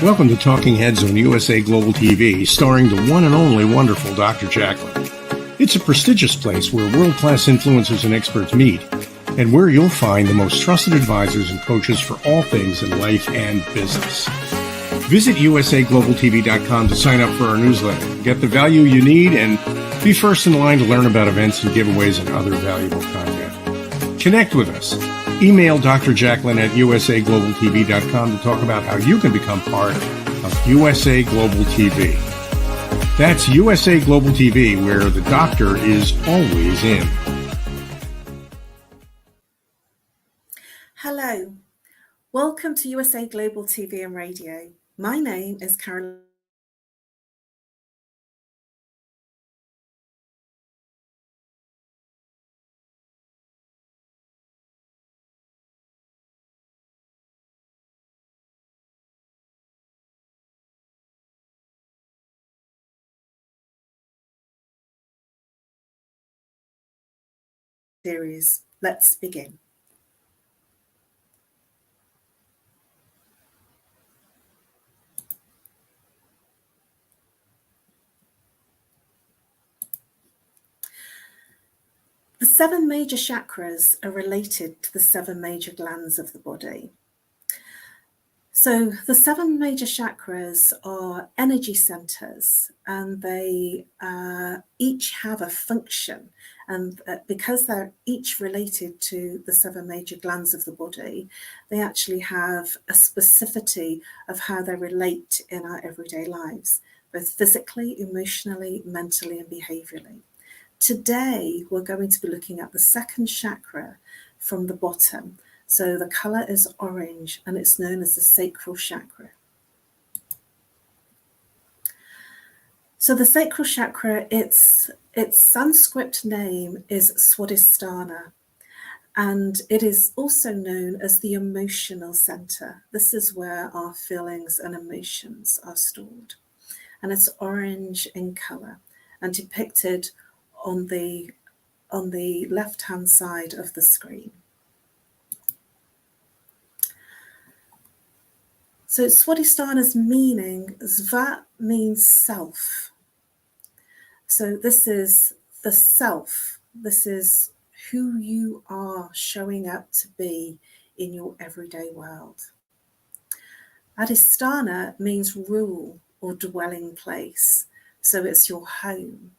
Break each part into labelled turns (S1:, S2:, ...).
S1: Welcome to Talking Heads on USA Global TV, starring the one and only wonderful Dr. Jacqueline. It's a prestigious place where world-class influencers and experts meet, and where you'll find the most trusted advisors and coaches for all things in life and business. Visit usaglobaltv.com to sign up for our newsletter, get the value you need, and be first in line to learn about events and giveaways and other valuable content. Connect with us. Email Dr. Jacqueline at usaglobaltv.com to talk about how you can become part of USA Global TV. That's USA Global TV, where the doctor is always in.
S2: Hello, welcome to USA Global TV and Radio. My name is Carol. Series. Let's begin. The 7 major chakras are related to the 7 major glands of the body. So the 7 major chakras are energy centers, and they each have a function. And because they're each related to the 7 major glands of the body, they actually have a specificity of how they relate in our everyday lives, both physically, emotionally, mentally, and behaviourally. Today, we're going to be looking at the 2nd chakra from the bottom. So the colour is orange, and it's known as the Sacral Chakra. So the Sacral Chakra, its Sanskrit name is Swadhisthana, and it is also known as the emotional centre. This is where our feelings and emotions are stored. And it's orange in colour and depicted on the left-hand side of the screen. So Swadhisthana's meaning, Sva means self. So this is the self. This is who you are showing up to be in your everyday world. Adhisthana means rule or dwelling place. So it's your home.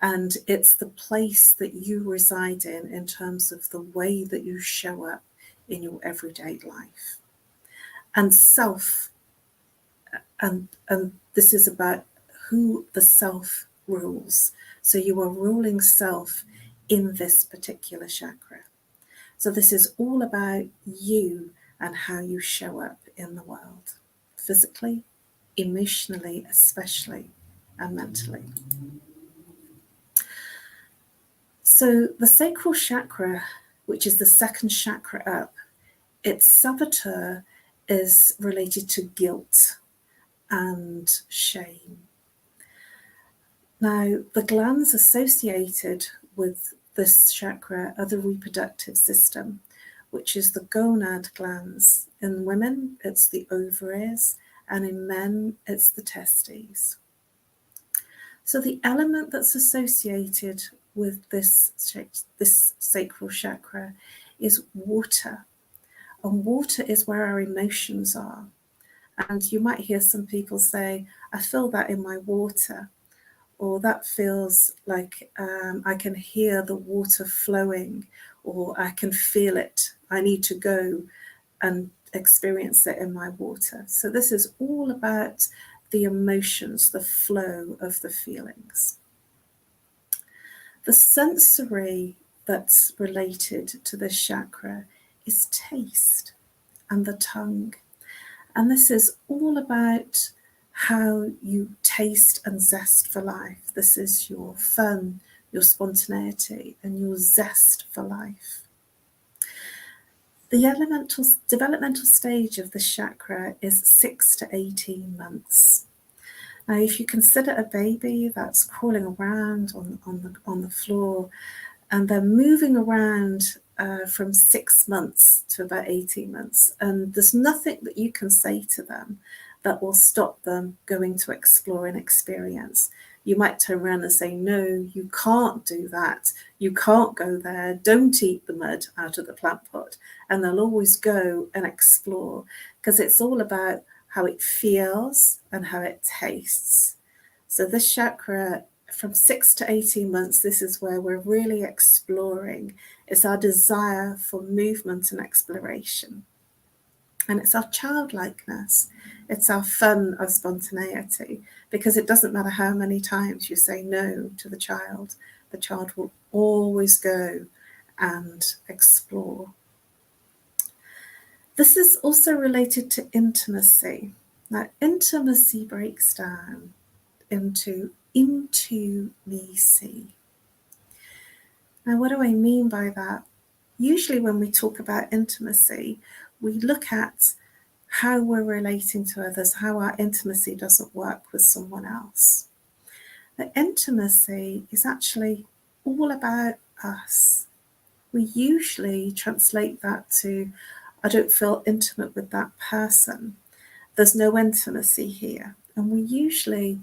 S2: And it's the place that you reside in terms of the way that you show up in your everyday life. And self, and this is about who the self rules. So you are ruling self in this particular chakra. So this is all about you and how you show up in the world, physically, emotionally, especially, and mentally. So the Sacral Chakra, which is the 2nd chakra up, its saboteur is related to guilt and shame. Now, the glands associated with this chakra are the reproductive system, which is the gonad glands. In women, it's the ovaries, and in men, it's the testes. So the element that's associated with this sacral chakra is water. And water is where our emotions are. And you might hear some people say, I feel that in my water, or that feels like I can hear the water flowing, or I can feel it. I need to go and experience it in my water. So this is all about the emotions, the flow of the feelings. The sensory that's related to this chakra is taste and the tongue. And this is all about how you taste and zest for life. This is your fun, your spontaneity, and your zest for life. The developmental stage of this chakra is 6 to 18 months. Now, if you consider a baby that's crawling around on the floor, and they're moving around from 6 months to about 18 months, and there's nothing that you can say to them that will stop them going to explore and experience. You might turn around and say, no, you can't do that. You can't go there. Don't eat the mud out of the plant pot. And they'll always go and explore, because it's all about how it feels and how it tastes. So this chakra, from 6 to 18 months, this is where we're really exploring. It's our desire for movement and exploration. And it's our childlikeness. It's our fun of spontaneity, because it doesn't matter how many times you say no to the child will always go and explore. This is also related to intimacy. Now, intimacy breaks down into me see. Now, what do I mean by that? Usually when we talk about intimacy, we look at how we're relating to others, how our intimacy doesn't work with someone else. The intimacy is actually all about us. We usually translate that to, I don't feel intimate with that person. There's no intimacy here. And we usually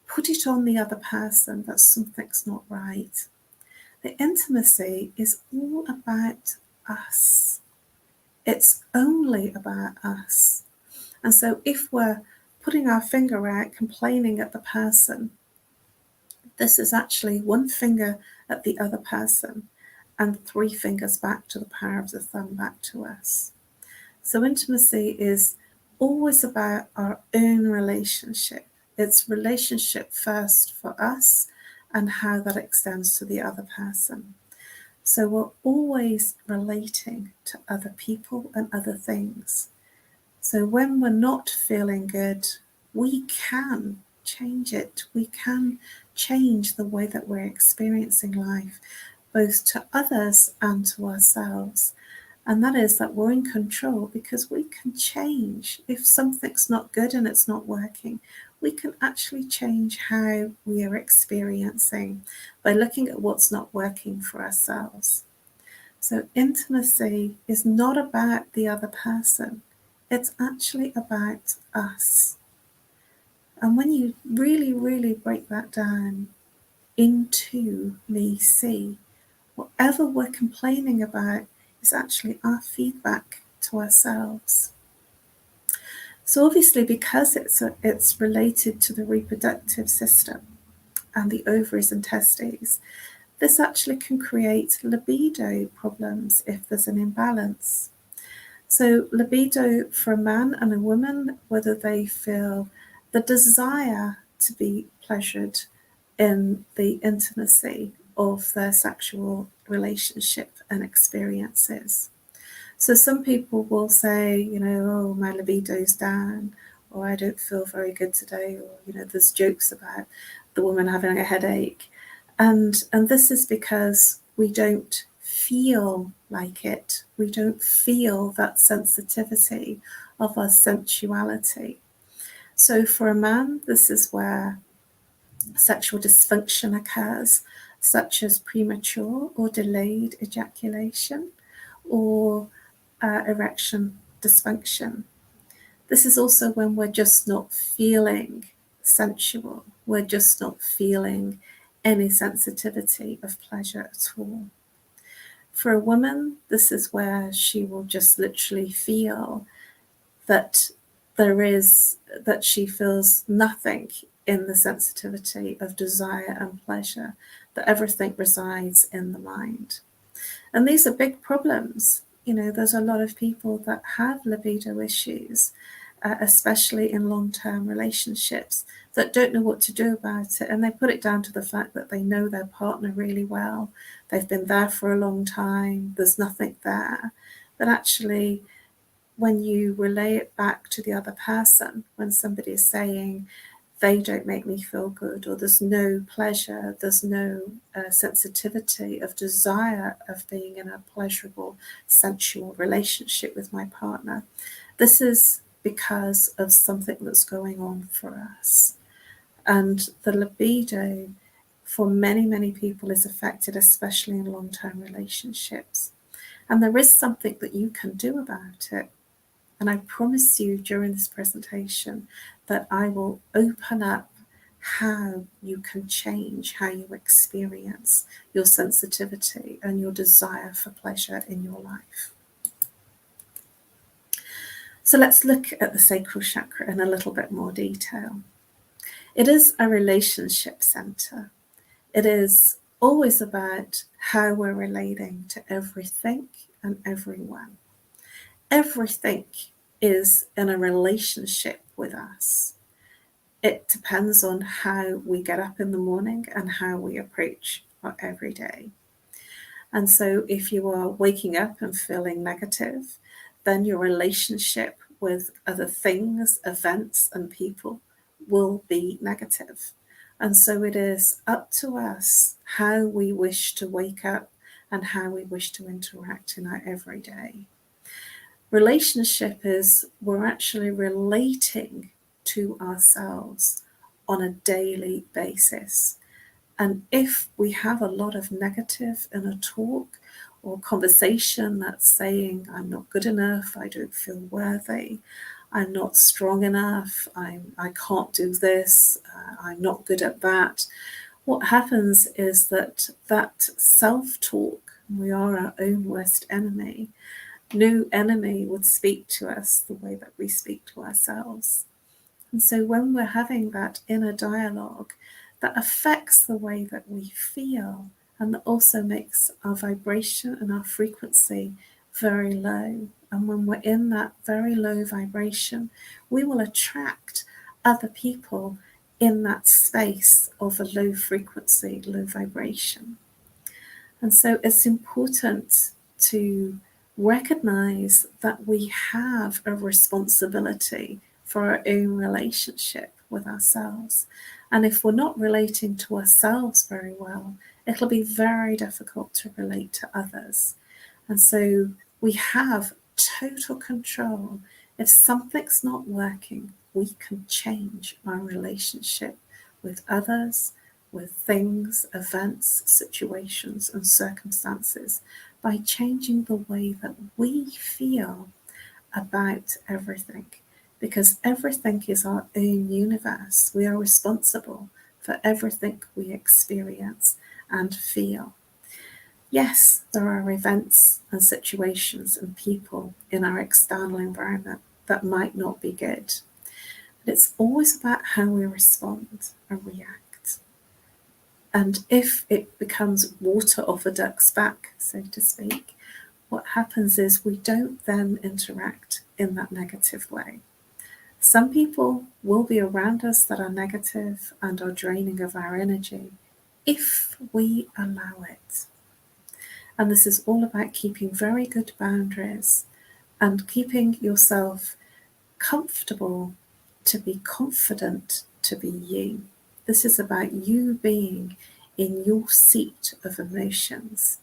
S2: put it on the other person that something's not right. The intimacy is all about us. It's only about us. And so if we're putting our finger out, complaining at the person, this is actually one finger at the other person and 3 fingers back to the power of the thumb back to us. So intimacy is always about our own relationship. It's relationship first for us and how that extends to the other person. So we're always relating to other people and other things. So when we're not feeling good, we can change it. We can change the way that we're experiencing life, both to others and to ourselves. And that is that we're in control, because we can change. If something's not good and it's not working, we can actually change how we are experiencing by looking at what's not working for ourselves. So intimacy is not about the other person. It's actually about us. And when you really, really break that down into me see, whatever we're complaining about is actually our feedback to ourselves. So obviously, because it's related to the reproductive system and the ovaries and testes, this actually can create libido problems if there's an imbalance. So libido for a man and a woman, whether they feel the desire to be pleasured in the intimacy of their sexual relationship and experiences. So some people will say, oh, my libido's down, or I don't feel very good today, or, there's jokes about the woman having a headache. And this is because we don't feel like it. We don't feel that sensitivity of our sensuality. So for a man, this is where sexual dysfunction occurs, such as premature or delayed ejaculation or erection dysfunction. This is also when we're just not feeling sensual. We're just not feeling any sensitivity of pleasure at all. For a woman, this is where she will just literally feel that she feels nothing in the sensitivity of desire and pleasure, that everything resides in the mind. And these are big problems. There's a lot of people that have libido issues, especially in long-term relationships, that don't know what to do about it. And they put it down to the fact that they know their partner really well. They've been there for a long time. There's nothing there. But actually, when you relay it back to the other person, when somebody is saying, they don't make me feel good, or there's no pleasure, there's no sensitivity of desire of being in a pleasurable, sensual relationship with my partner. This is because of something that's going on for us. And the libido for many, many people is affected, especially in long-term relationships. And there is something that you can do about it. And I promise you during this presentation that I will open up how you can change how you experience your sensitivity and your desire for pleasure in your life. So let's look at the sacral chakra in a little bit more detail. It is a relationship center. It is always about how we're relating to everything and everyone. Everything is in a relationship with us. It depends on how we get up in the morning and how we approach our everyday. And so if you are waking up and feeling negative, then your relationship with other things, events, and people will be negative. And so it is up to us how we wish to wake up and how we wish to interact in our everyday. Relationship is we're actually relating to ourselves on a daily basis. And if we have a lot of negative in a talk or conversation that's saying, I'm not good enough, I don't feel worthy, I'm not strong enough, I can't do this, I'm not good at that, what happens is that self-talk, we are our own worst enemy, no enemy would speak to us the way that we speak to ourselves. And so when we're having that inner dialogue, that affects the way that we feel, and that also makes our vibration and our frequency very low. And when we're in that very low vibration, we will attract other people in that space of a low frequency, low vibration. And so it's important to recognize that we have a responsibility for our own relationship with ourselves. And if we're not relating to ourselves very well, it'll be very difficult to relate to others. And so we have total control. If something's not working, we can change our relationship with others, with things, events, situations, and circumstances by changing the way that we feel about everything. Because everything is our own universe. We are responsible for everything we experience and feel. Yes, there are events and situations and people in our external environment that might not be good. But it's always about how we respond and react. And if it becomes water off a duck's back, so to speak, what happens is we don't then interact in that negative way. Some people will be around us that are negative and are draining of our energy if we allow it. And this is all about keeping very good boundaries and keeping yourself comfortable to be confident to be you. This is about you being in your seat of emotions,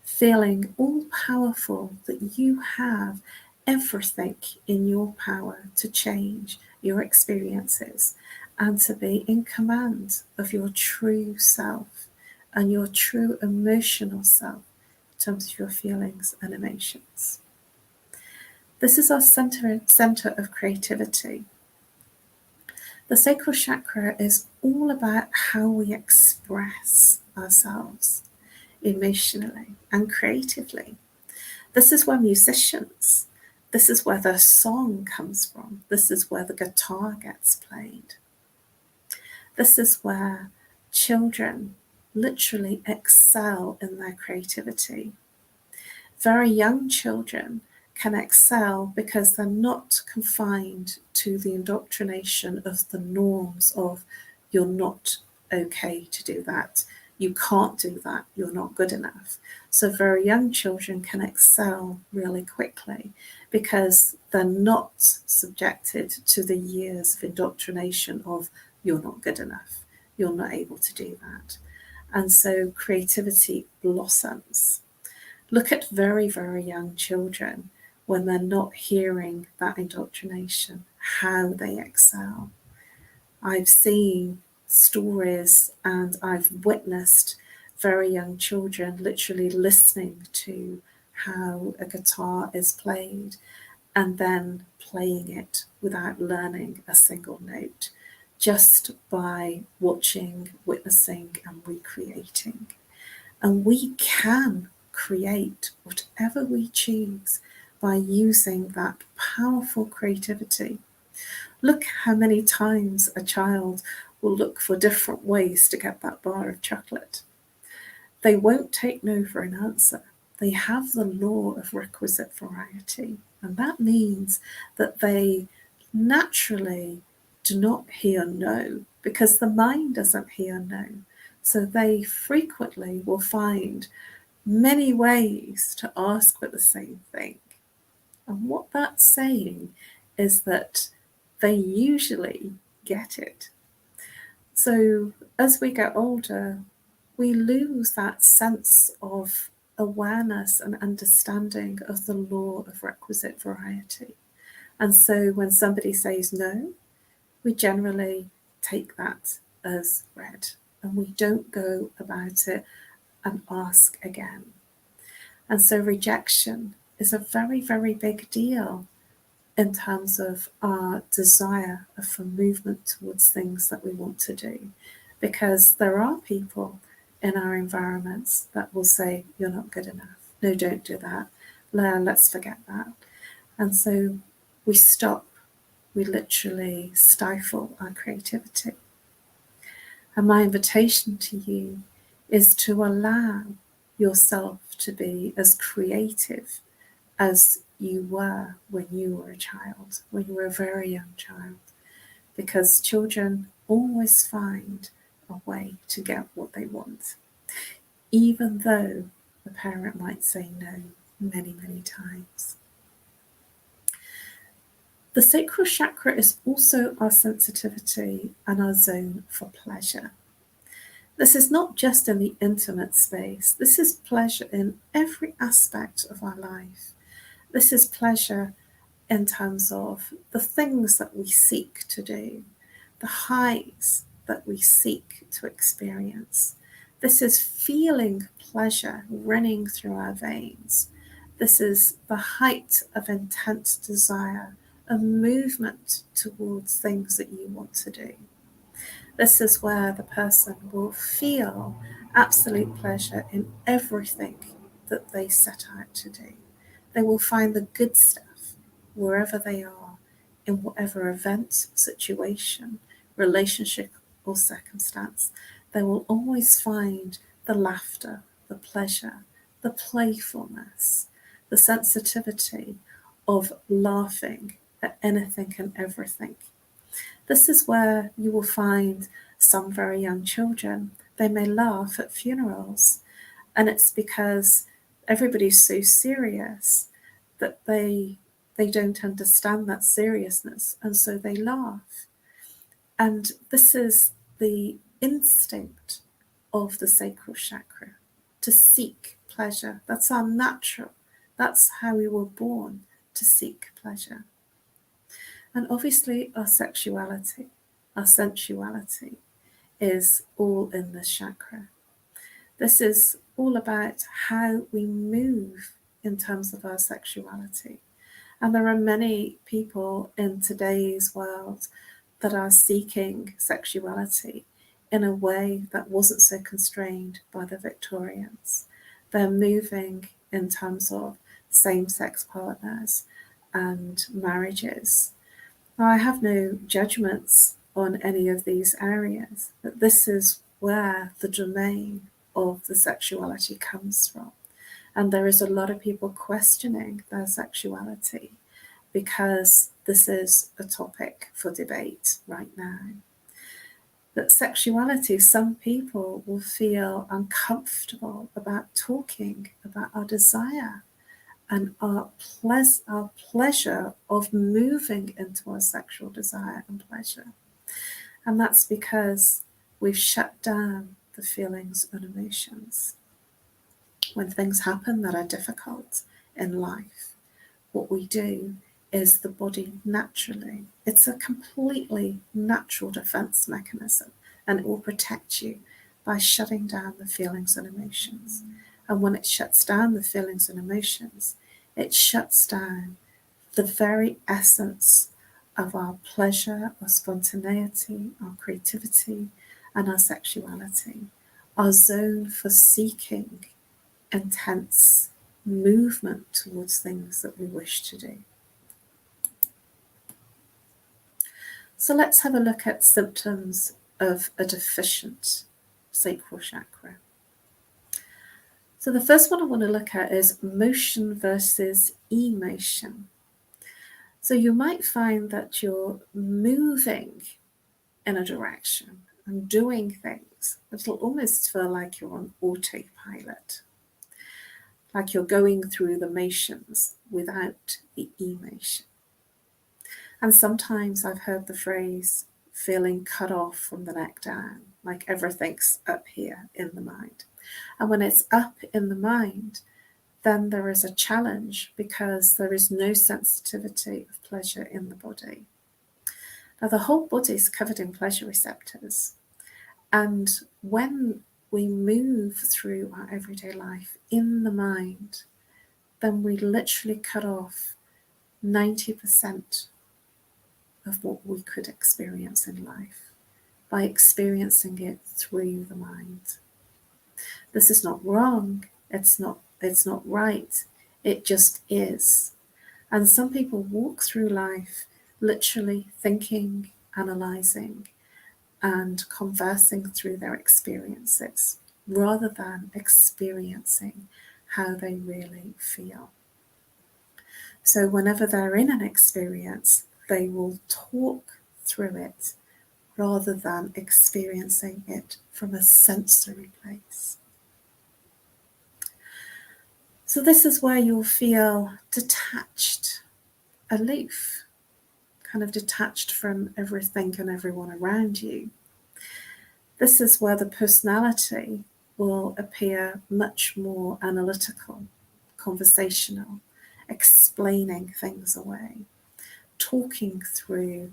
S2: feeling all powerful, that you have everything in your power to change your experiences and to be in command of your true self and your true emotional self in terms of your feelings and emotions. This is our center of creativity. The sacral chakra is all about how we express ourselves emotionally and creatively. This is where musicians, this is where the song comes from. This is where the guitar gets played. This is where children literally excel in their creativity. Very young children can excel because they're not confined to the indoctrination of the norms of you're not okay to do that, you can't do that, you're not good enough. So very young children can excel really quickly because they're not subjected to the years of indoctrination of you're not good enough, you're not able to do that. And so creativity blossoms. Look at very, very young children when they're not hearing that indoctrination, how they excel. I've seen stories and I've witnessed very young children literally listening to how a guitar is played and then playing it without learning a single note, just by watching, witnessing, and recreating. And we can create whatever we choose by using that powerful creativity. Look how many times a child will look for different ways to get that bar of chocolate. They won't take no for an answer. They have the law of requisite variety. And that means that they naturally do not hear no, because the mind doesn't hear no. So they frequently will find many ways to ask for the same thing. And what that's saying is that they usually get it. So as we get older, we lose that sense of awareness and understanding of the law of requisite variety. And so when somebody says no, we generally take that as read, and we don't go about it and ask again. And so rejection is a very, very big deal in terms of our desire for movement towards things that we want to do, because there are people in our environments that will say, you're not good enough. No, don't do that. Let's forget that. And so we stop. We literally stifle our creativity. And my invitation to you is to allow yourself to be as creative as you were when you were a child, when you were a very young child, because children always find a way to get what they want, even though the parent might say no many, many times. The sacral chakra is also our sensitivity and our zone for pleasure. This is not just in the intimate space. This is pleasure in every aspect of our life. This is pleasure in terms of the things that we seek to do, the highs that we seek to experience. This is feeling pleasure running through our veins. This is the height of intense desire, a movement towards things that you want to do. This is where the person will feel absolute pleasure in everything that they set out to do. They will find the good stuff wherever they are, in whatever event, situation, relationship, or circumstance. They will always find the laughter, the pleasure, the playfulness, the sensitivity of laughing at anything and everything. This is where you will find some very young children. They may laugh at funerals, and it's because everybody's so serious that they don't understand that seriousness, and so they laugh. And this is the instinct of the sacral chakra, to seek pleasure. That's our natural. That's how we were born, to seek pleasure. And obviously our sexuality, our sensuality is all in this chakra. This is all about how we move in terms of our sexuality. And there are many people in today's world that are seeking sexuality in a way that wasn't so constrained by the Victorians. They're moving in terms of same-sex partners and marriages. Now, I have no judgments on any of these areas, but this is where the domain of the sexuality comes from. And there is a lot of people questioning their sexuality because this is a topic for debate right now. That sexuality, some people will feel uncomfortable about talking about our desire and our pleasure of moving into our sexual desire and pleasure. And that's because we've shut down the feelings and emotions. When things happen that are difficult in life, what we do is the body naturally, it's a completely natural defense mechanism, and it will protect you by shutting down the feelings and emotions. And when it shuts down the feelings and emotions, it shuts down the very essence of our pleasure, our spontaneity, our creativity, and our sexuality, our zone for seeking intense movement towards things that we wish to do. So let's have a look at symptoms of a deficient sacral chakra. So the first one I want to look at is motion versus emotion. So you might find that you're moving in a direction and doing things, but it'll almost feel like you're on autopilot, like you're going through the motions without the emotion. And sometimes I've heard the phrase feeling cut off from the neck down, like everything's up here in the mind. And when it's up in the mind, then there is a challenge because there is no sensitivity of pleasure in the body. Now, the whole body is covered in pleasure receptors. And when we move through our everyday life in the mind, then we literally cut off 90% of what we could experience in life by experiencing it through the mind. This is not wrong. It's not right. It just is. And some people walk through life literally thinking, analysing, and conversing through their experiences rather than experiencing how they really feel. So whenever they're in an experience, they will talk through it rather than experiencing it from a sensory place. So this is where you'll feel detached, aloof, kind of detached from everything and everyone around you. This is where the personality will appear much more analytical, conversational, explaining things away, talking through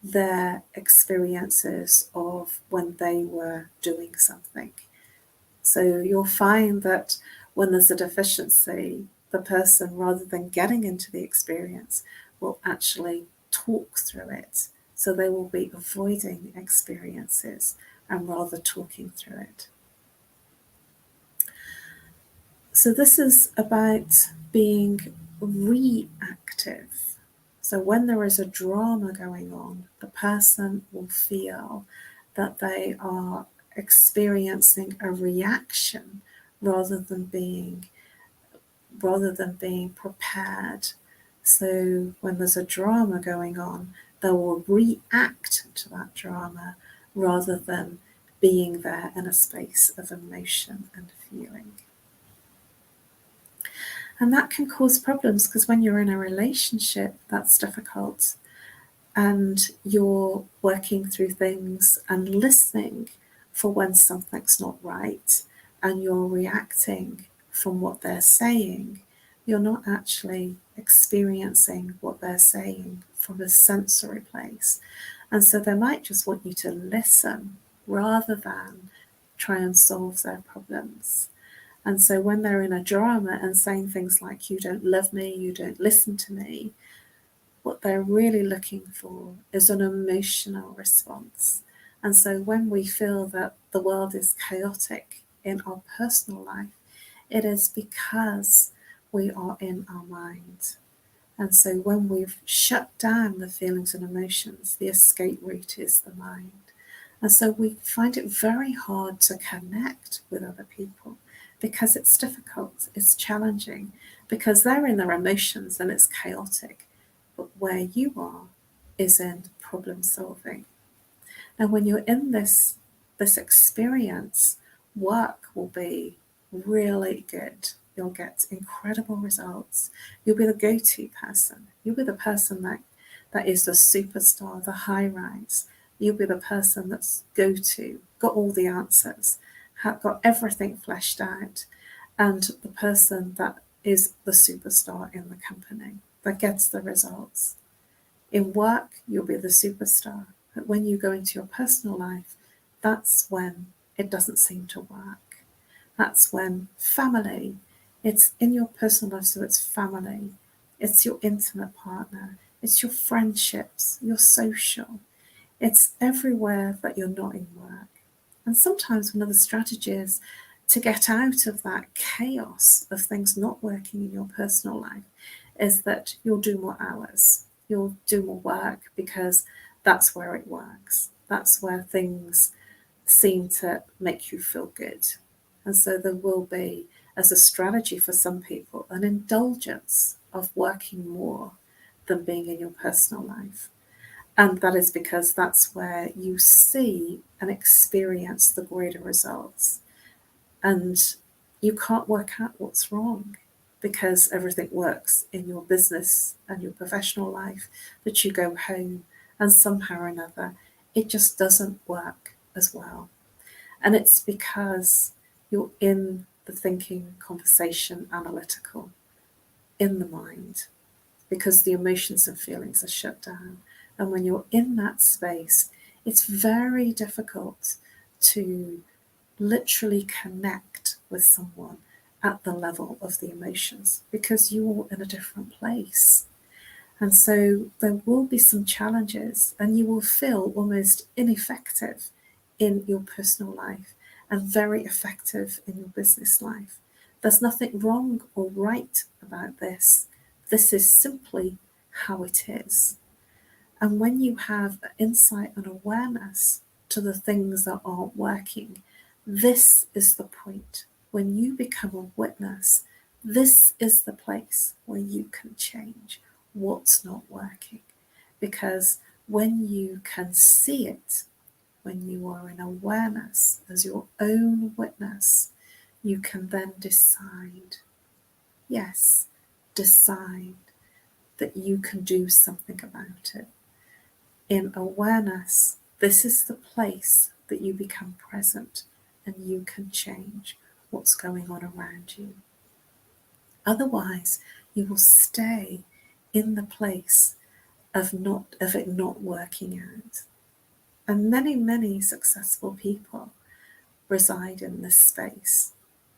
S2: their experiences of when they were doing something. So you'll find that when there's a deficiency, the person, rather than getting into the experience, will actually talk through it. So they will be avoiding experiences and rather talking through it. So this is about being reactive. So when there is a drama going on, the person will feel that they are experiencing a reaction rather than being prepared. So when there's a drama going on, they will react to that drama rather than being there in a space of emotion and feeling. And that can cause problems because when you're in a relationship, that's difficult. And you're working through things and listening for when something's not right, and you're reacting from what they're saying. You're not actually experiencing what they're saying from a sensory place. And so they might just want you to listen rather than try and solve their problems. And so when they're in a drama and saying things like, you don't love me, you don't listen to me, what they're really looking for is an emotional response. And so when we feel that the world is chaotic in our personal life, it is because we are in our mind. And so when we've shut down the feelings and emotions, the escape route is the mind. And so we find it very hard to connect with other people because it's difficult, it's challenging, because they're in their emotions and it's chaotic. But where you are is in problem solving. And when you're in this experience, work will be really good. You'll get incredible results. You'll be the go-to person. You'll be the person that is the superstar, the high rise. You'll be the person that's go-to, got all the answers, got everything fleshed out, and the person that is the superstar in the company that gets the results. In work, you'll be the superstar. But when you go into your personal life, that's when it doesn't seem to work. That's when family, it's in your personal life, so it's family, it's your intimate partner, it's your friendships, your social. It's everywhere that you're not in work. And sometimes one of the strategies to get out of that chaos of things not working in your personal life is that you'll do more hours, you'll do more work, because that's where it works. That's where things seem to make you feel good. And so there will be, as a strategy for some people, an indulgence of working more than being in your personal life. And that is because that's where you see and experience the greater results. And you can't work out what's wrong, because everything works in your business and your professional life, that you go home and somehow or another it just doesn't work as well. And it's because you're in the thinking, conversation, analytical, in the mind, because the emotions and feelings are shut down. And when you're in that space, it's very difficult to literally connect with someone at the level of the emotions, because you're in a different place. And so there will be some challenges, and you will feel almost ineffective in your personal life and very effective in your business life. There's nothing wrong or right about this. This is simply how it is. And when you have insight and awareness to the things that aren't working, this is the point. When you become a witness, this is the place where you can change what's not working. Because when you can see it, when you are in awareness as your own witness, you can then decide, yes, decide that you can do something about it. In awareness, this is the place that you become present and you can change what's going on around you. Otherwise, you will stay in the place of it not working out. And many successful people reside in this space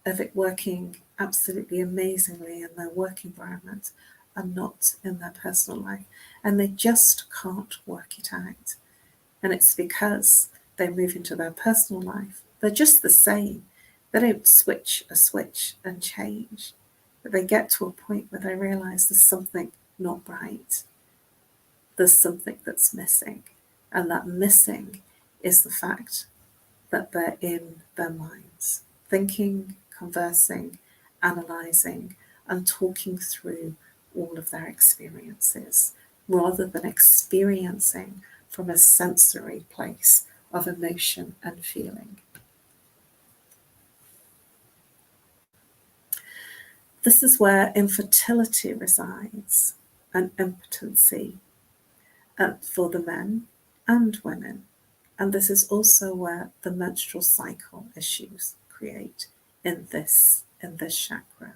S2: of it working absolutely amazingly in their work environment and not in their personal life. And they just can't work it out. And it's because they move into their personal life. They're just the same. They don't switch a switch and change. But they get to a point where they realize there's something not right. There's something that's missing. And that missing is the fact that they're in their minds, thinking, conversing, analysing, and talking through all of their experiences, rather than experiencing from a sensory place of emotion and feeling. This is where infertility resides, and impotency for the men and women. And this is also where the menstrual cycle issues create in this chakra.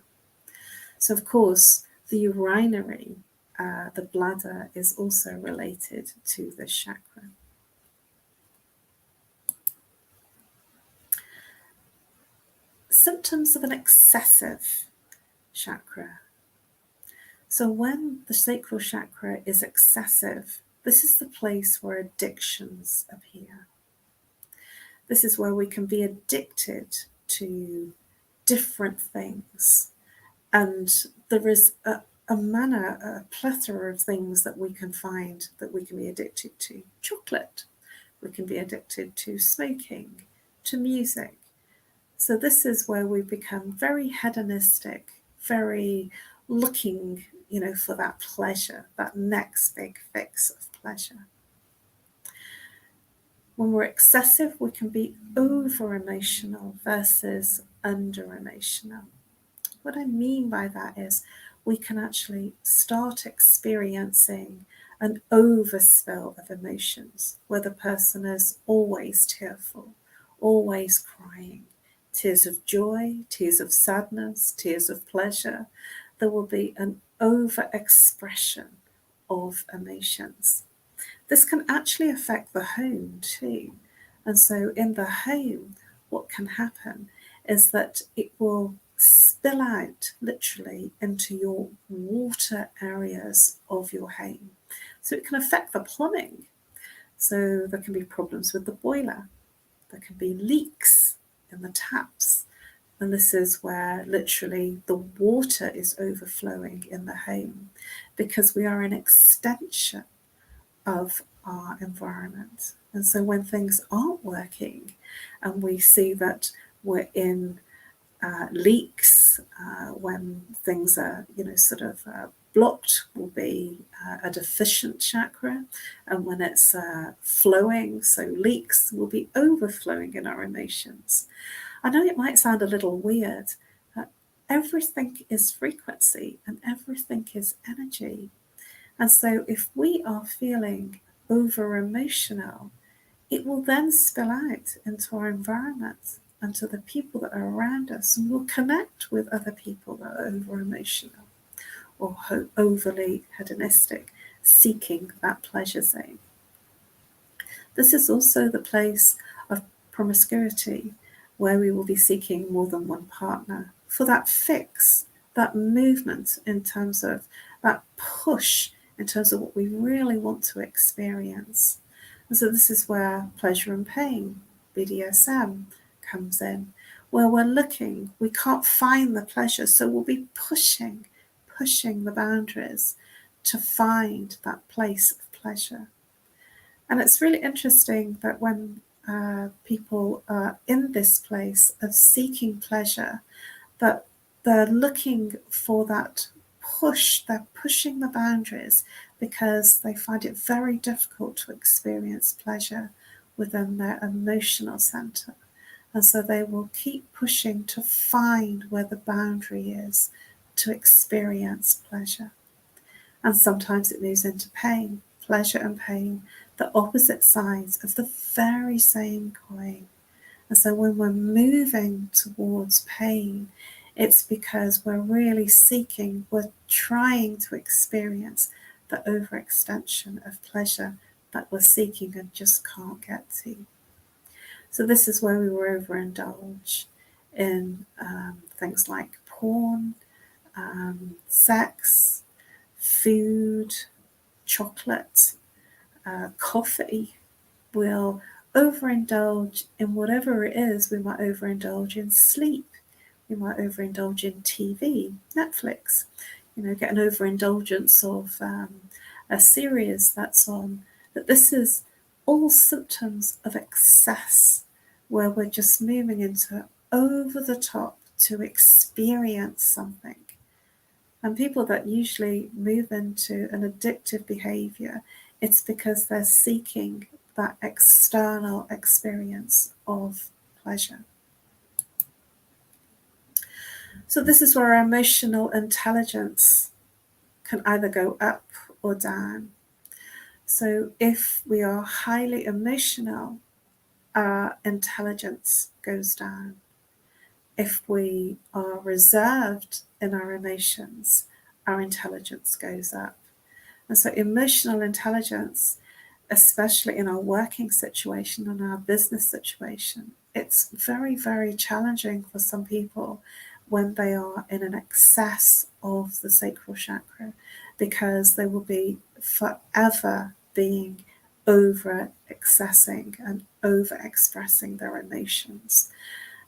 S2: So of course, the urinary, the bladder, is also related to this chakra. Symptoms of an excessive chakra. So when the sacral chakra is excessive, this is the place where addictions appear. This is where we can be addicted to different things. And there is a plethora of things that we can find that we can be addicted to. Chocolate. We can be addicted to smoking, to music. So this is where we become very hedonistic, very looking, for that pleasure, that next big fix of pleasure. When we're excessive, we can be over-emotional versus under-emotional. What I mean by that is we can actually start experiencing an overspill of emotions, where the person is always tearful, always crying, tears of joy, tears of sadness, tears of pleasure. There will be an over-expression of emotions. This can actually affect the home too. And so in the home, what can happen is that it will spill out literally into your water areas of your home. So it can affect the plumbing. So there can be problems with the boiler. There can be leaks in the taps. And this is where literally the water is overflowing in the home, because we are an extension of our environment. And so when things aren't working and we see that we're in leaks, when things are, blocked, will be a deficient chakra. And when it's flowing, so leaks, will be overflowing in our emotions. I know it might sound a little weird, but everything is frequency and everything is energy. And so if we are feeling over emotional, it will then spill out into our environment and to the people that are around us, and we'll connect with other people that are over emotional or overly hedonistic, seeking that pleasure zone. This is also the place of promiscuity, where we will be seeking more than one partner for that fix, that movement in terms of that push, in terms of what we really want to experience. And so this is where pleasure and pain, BDSM, comes in, where we're looking, we can't find the pleasure, so we'll be pushing the boundaries to find that place of pleasure. And it's really interesting that when people are in this place of seeking pleasure, that they're looking for that push, they're pushing the boundaries because they find it very difficult to experience pleasure within their emotional center. And so they will keep pushing to find where the boundary is to experience pleasure. And sometimes it moves into pain, pleasure and pain, the opposite sides of the very same coin. And so when we're moving towards pain, it's because we're really seeking, we're trying to experience the overextension of pleasure that we're seeking and just can't get to. So this is where we will overindulge in things like porn, sex, food, chocolate, coffee. We'll overindulge in whatever it is. We might overindulge in sleep. We might overindulge in TV, Netflix. Get an overindulgence of a series that's on. But this is all symptoms of excess, where we're just moving into over the top to experience something. And people that usually move into an addictive behavior, it's because they're seeking that external experience of pleasure. So this is where our emotional intelligence can either go up or down. So if we are highly emotional, our intelligence goes down. If we are reserved in our emotions, our intelligence goes up. And so emotional intelligence, especially in our working situation and our business situation, it's very, very challenging for some people when they are in an excess of the sacral chakra, because they will be forever being over accessing and over expressing their emotions.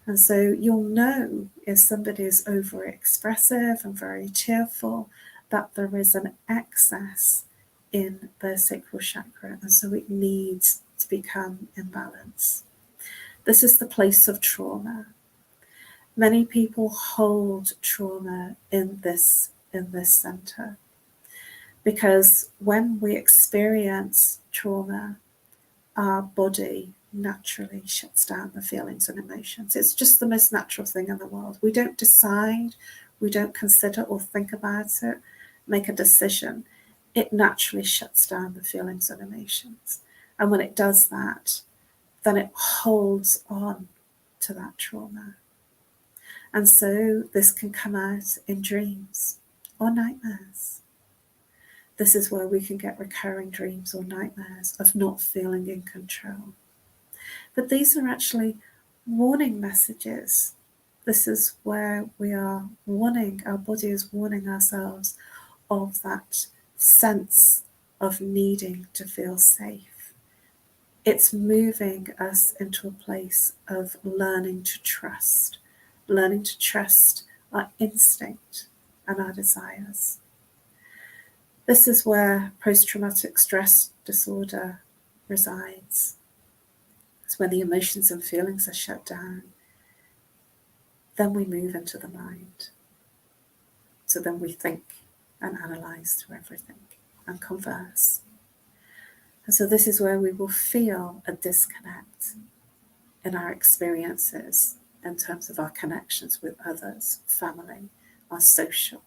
S2: And so you'll know if somebody is over expressive and very tearful, that there is an excess in their sacral chakra, and so it needs to become in balance. This is the place of trauma. Many people hold trauma in this center, because when we experience trauma, our body naturally shuts down the feelings and emotions. It's just the most natural thing in the world. We don't decide, we don't consider or think about it, make a decision. It naturally shuts down the feelings and emotions. And when it does that, then it holds on to that trauma. And so this can come out in dreams or nightmares. This is where we can get recurring dreams or nightmares of not feeling in control. But these are actually warning messages This is where we are warning, our body is warning ourselves of that sense of needing to feel safe. It's moving us into a place of learning to trust our instinct and our desires. This is where post-traumatic stress disorder resides. It's when the emotions and feelings are shut down. Then we move into the mind. So then we think and analyse through everything and converse. And so this is where we will feel a disconnect in our experiences in terms of our connections with others, family, our social,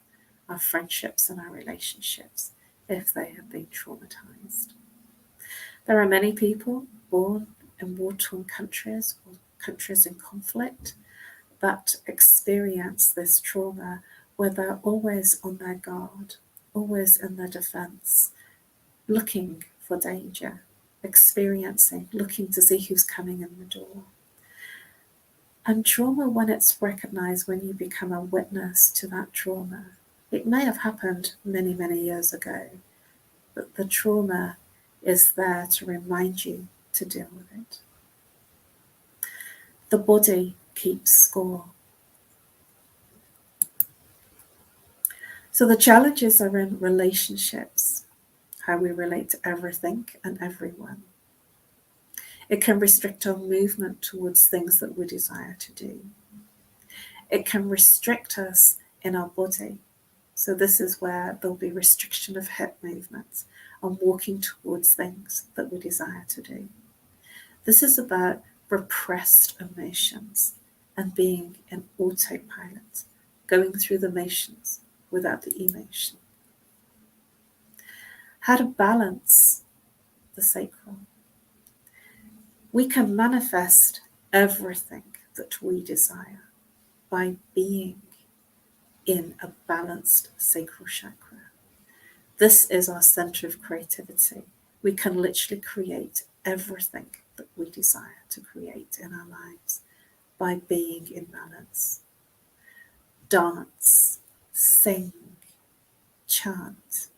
S2: our friendships and our relationships, if they have been traumatized. There are many people born in war-torn countries or countries in conflict that experience this trauma where they're always on their guard, always in their defense, looking for danger, experiencing, looking to see who's coming in the door. And trauma, when it's recognized, when you become a witness to that trauma, it may have happened many, many years ago, but the trauma is there to remind you to deal with it. The body keeps score. So the challenges are in relationships, how we relate to everything and everyone. It can restrict our movement towards things that we desire to do. It can restrict us in our body. So this is where there'll be restriction of hip movements and walking towards things that we desire to do. This is about repressed emotions and being in autopilot, going through the motions without the emotion. How to balance the sacral. We can manifest everything that we desire by being in a balanced sacral chakra. This is our center of creativity. We can literally create everything that we desire to create in our lives by being in balance. Dance, sing, chant,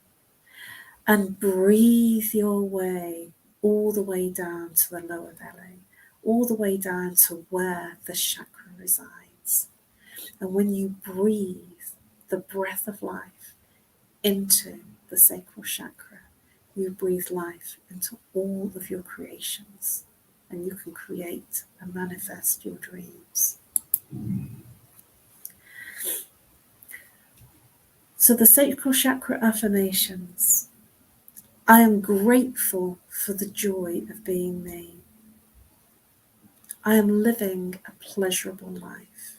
S2: and breathe your way all the way down to the lower belly, all the way down to where the chakra resides. And when you breathe the breath of life into the sacral chakra, you breathe life into all of your creations, and you can create and manifest your dreams. So the sacral chakra affirmations. I am grateful for the joy of being me. I am living a pleasurable life.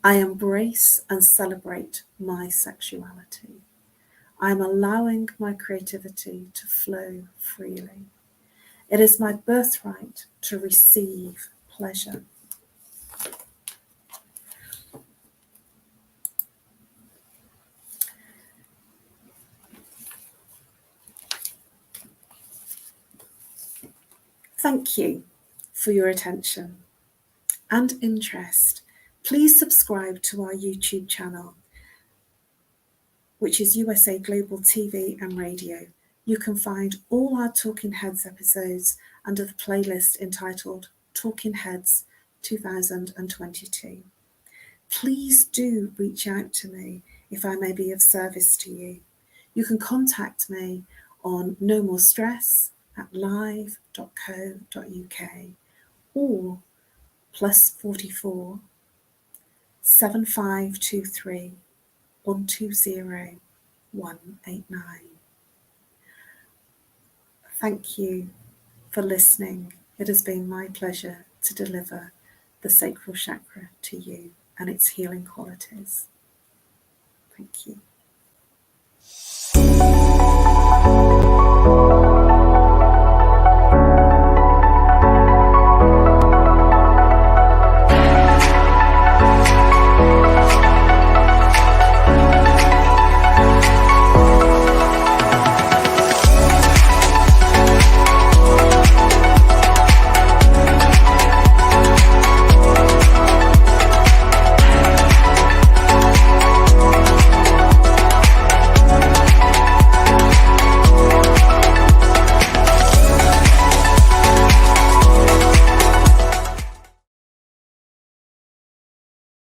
S2: I embrace and celebrate my sexuality. I am allowing my creativity to flow freely. It is my birthright to receive pleasure. Thank you for your attention and interest. Please subscribe to our YouTube channel, which is USA Global TV and Radio. You can find all our Talking Heads episodes under the playlist entitled Talking Heads 2022. Please do reach out to me if I may be of service to you. You can contact me on nomorestress@live.co.uk or +44 7523 120 189. Thank you for listening. It has been my pleasure to deliver the sacral chakra to you and its healing qualities. Thank you.